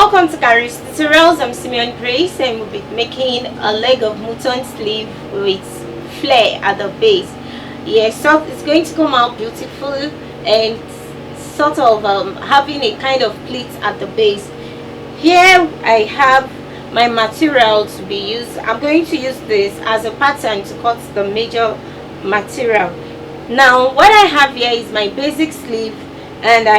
Welcome to Kharis Tutorials. I'm Simeon Grace and we'll be making a leg of mutton sleeve with flare at the base. Yes, so it's going to come out beautiful and sort of having a kind of pleat at the base. Here I have my material to be used. I'm going to use this as a pattern to cut the major material. Now what I have here is my basic sleeve, and I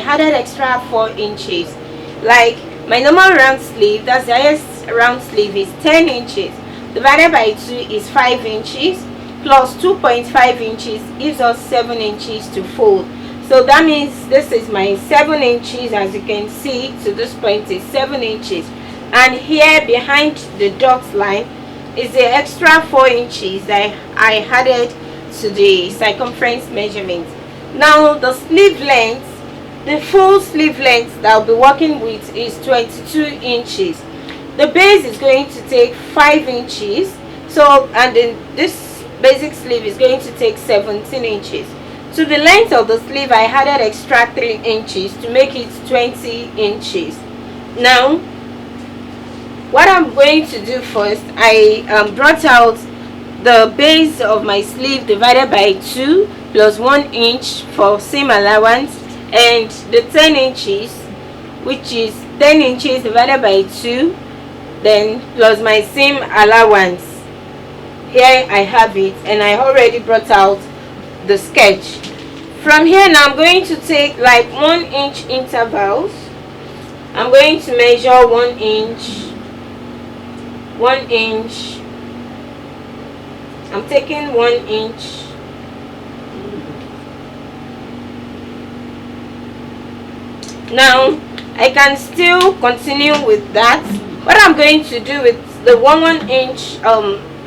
added extra 4 inches. Like my normal round sleeve, that's the highest round sleeve, is 10 inches divided by 2 is 5 inches plus 2.5 inches gives us 7 inches to fold. So that means this is my 7 inches. As you can see, to this point is 7 inches, and here behind the dot line is the extra 4 inches that I added to the circumference measurement. Now the sleeve length, the full sleeve length that I'll be working with is 22 inches. The base is going to take 5 inches, so and then this basic sleeve is going to take 17 inches. To the length of the sleeve I added extra 3 inches to make it 20 inches. Now what I'm going to do first, I brought out the base of my sleeve divided by 2 plus 1 inch for seam allowance, and the 10 inches, which is 10 inches divided by 2 then plus my seam allowance. Here I have it, and I already brought out the sketch. From here now I'm going to take like 1 inch intervals. I'm going to measure 1 inch, 1 inch. I'm taking 1 inch, now I can still continue with that. What I'm going to do with the 1 inch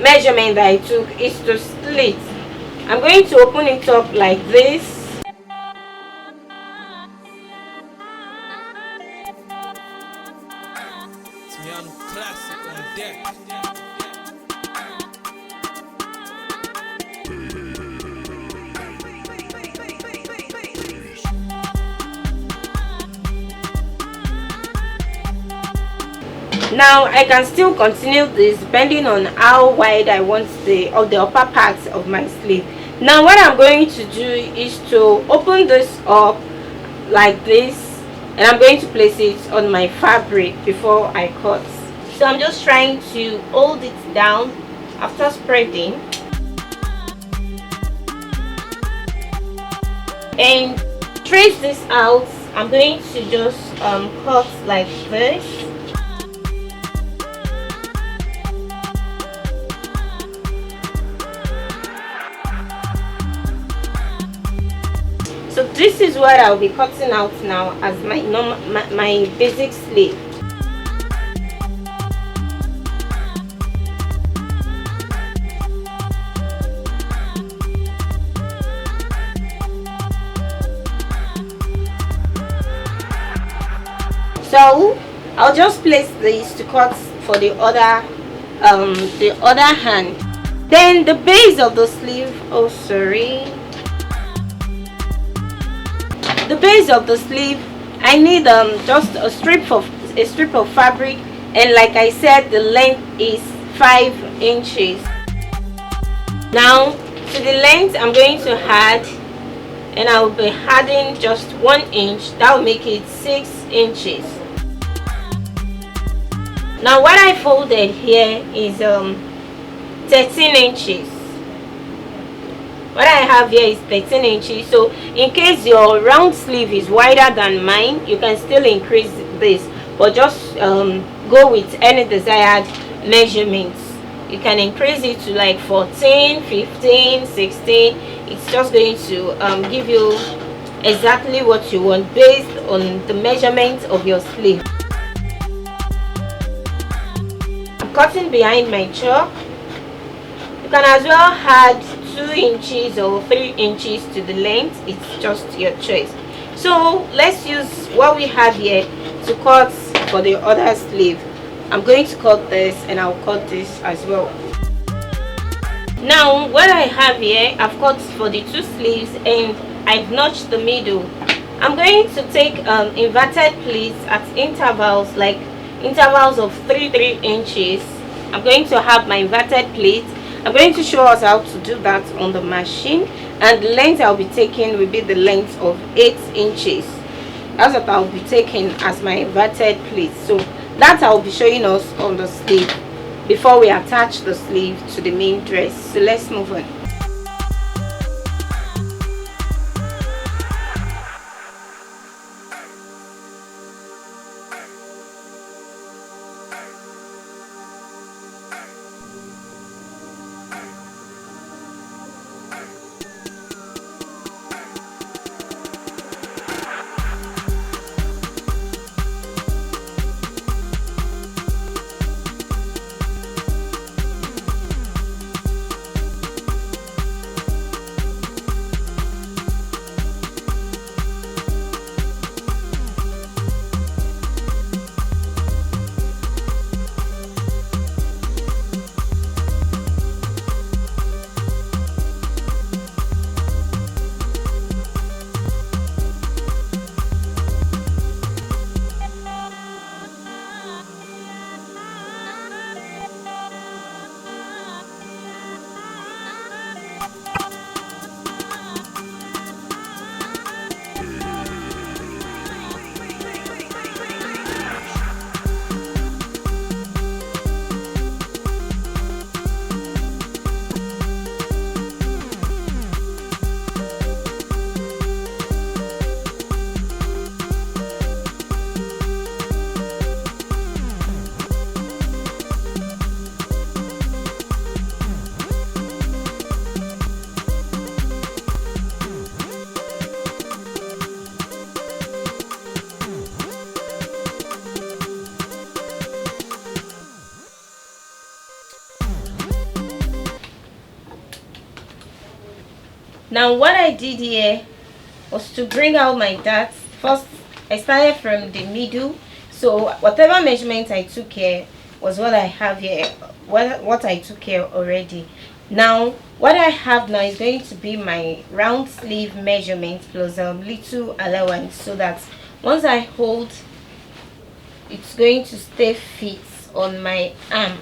measurement that I took is to split. I'm going to open it up like this. Now I can still continue this depending on how wide I want the upper part of my sleeve. Now what I'm going to do is to open this up like this, and I'm going to place it on my fabric before I cut. So I'm just trying to hold it down after spreading and trace this out. I'm going to just cut like this. So this is what I'll be cutting out now as my basic sleeve. So I'll just place this to cut for the other hand. Then the base of the sleeve, the base of the sleeve, I need just a strip of fabric, and like I said, the length is 5 inches. Now to the length I'm going to add, and I'll be adding just 1 inch. That will make it 6 inches. Now what I folded here is 13 inches. What I have here is 13 inches. So in case your round sleeve is wider than mine, you can still increase this, but just go with any desired measurements. You can increase it to like 14, 15, 16. It's just going to give you exactly what you want based on the measurement of your sleeve. I'm cutting behind my chalk. You can as well add 2 inches or 3 inches to the length. It's just your choice. So let's use what we have here to cut for the other sleeve. I'm going to cut this, and I'll cut this as well. Now what I have here, I've cut for the 2 sleeves, and I've notched the middle I'm going to take inverted pleats at intervals, like intervals of 3 inches. I'm going to have my inverted pleat. I'm going to show us how to do that on the machine, and the length I'll be taking will be the length of 8 inches. That's what I'll be taking as my inverted pleat. So that I'll be showing us on the sleeve before we attach the sleeve to the main dress. So let's move on. Now what I did here was to bring out my darts. First I started from the middle, so whatever measurement I took here was what I have here, what I took here already. Now what I have now is going to be my round sleeve measurement plus a little allowance, so that once I hold, it's going to stay fit on my arm,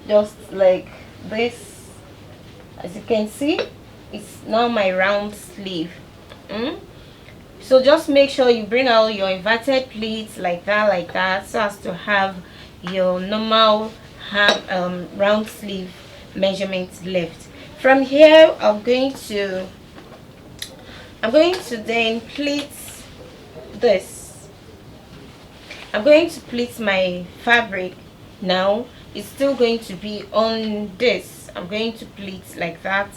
just like this. As you can see, it's now my round sleeve. So just make sure you bring out your inverted pleats like that, so as to have your normal round sleeve measurements left. From here I'm going to then pleat this. I'm going to pleat my fabric. Now it's still going to be on this. I'm going to pleat like that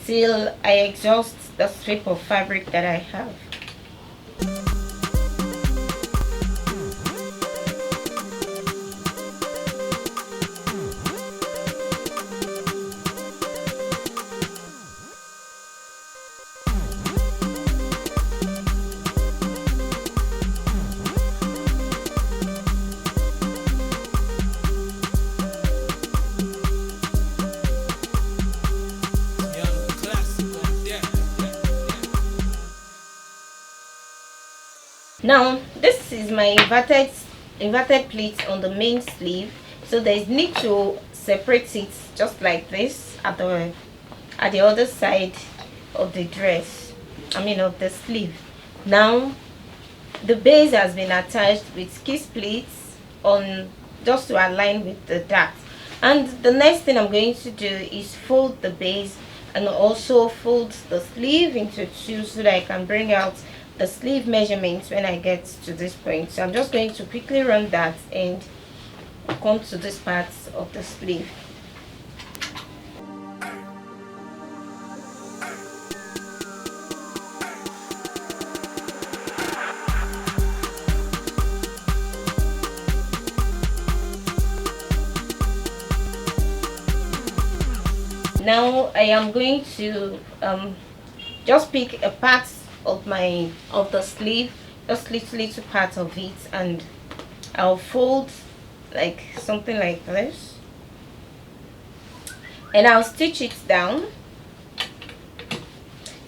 till I exhaust the strip of fabric that I have. Now this is my inverted pleat on the main sleeve, so there's need to separate it just like this at the other side of the dress, of the sleeve. Now the base has been attached with kiss pleats on, just to align with the dart. And the next thing I'm going to do is fold the base and also fold the sleeve into two, so that I can bring out the sleeve measurements when I get to this point. So I'm just going to quickly run that and come to this part of the sleeve. Now I am going to just pick a part of the sleeve, just little part of it, and I'll fold like something like this, and I'll stitch it down.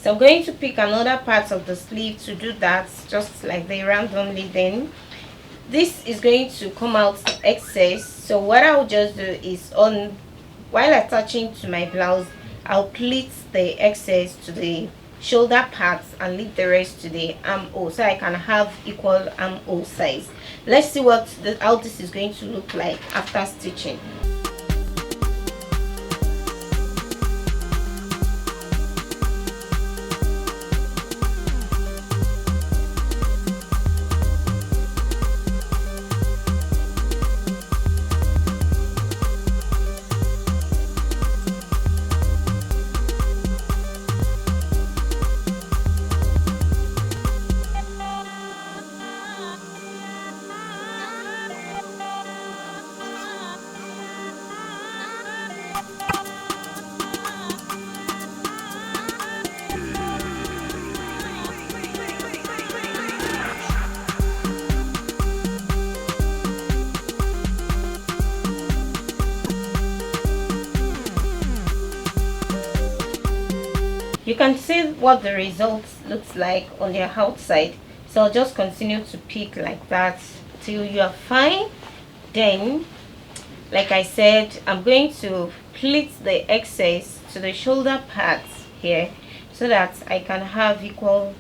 So I'm going to pick another part of the sleeve to do that, just like the randomly. Then this is going to come out excess. So what I'll just do is, on while attaching to my blouse, I'll pleat the excess to the shoulder parts and leave the rest to the armhole, so I can have equal armhole size. Let's see how this is going to look like after stitching. You can see what the result looks like on your outside. So I'll just continue to pick like that till you are fine. Then, like I said, I'm going to pleat the excess to the shoulder parts here, so that I can have equal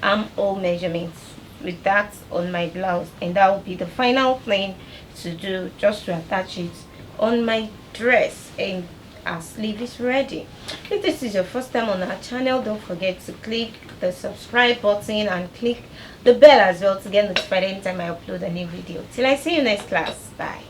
armhole measurements with that on my blouse. And that will be the final thing to do, just to attach it on my dress, and our sleeve is ready. If this is your first time on our channel, don't forget to click the subscribe button and click the bell as well to get notified anytime I upload a new video. Till I see you next class. Bye.